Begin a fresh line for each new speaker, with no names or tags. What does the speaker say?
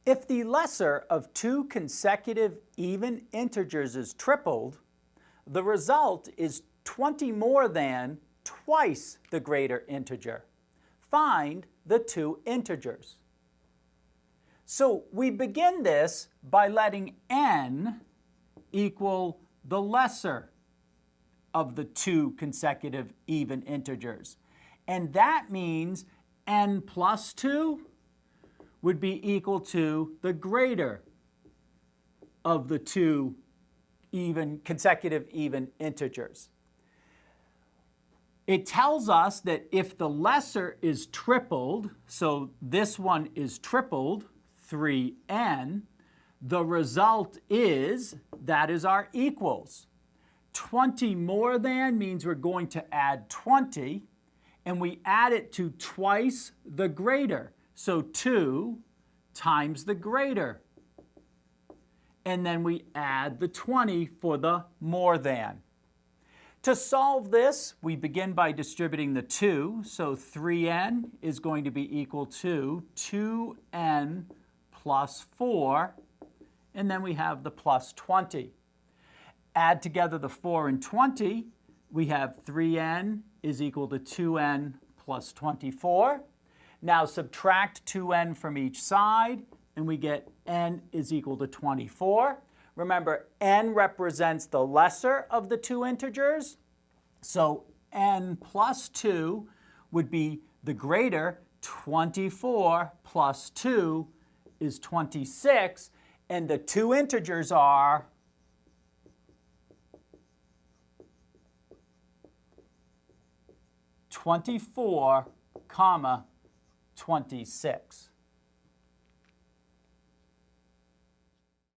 If the lesser of two consecutive even integers is tripled, the result is 20 more than twice the greater integer. Find the two integers. So we begin this by letting n equal the lesser of the two consecutive even integers. And that means n plus 2 would be equal to the greater of the two consecutive even integers. It tells us that if the lesser is tripled, so this one is tripled, 3n, the result is, that is our equals. 20 more than means we're going to add 20, and we add it to twice the greater. So 2 times the greater. And then we add the 20 for the more than. To solve this, we begin by distributing the 2. So 3n is going to be equal to 2n plus 4. And then we have the plus 20. Add together the 4 and 20. We have 3n is equal to 2n plus 24. Now subtract 2n from each side, and we get n is equal to 24. Remember, n represents the lesser of the two integers. So n plus 2 would be the greater. 24 plus 2 is 26. And the two integers are 24, 26.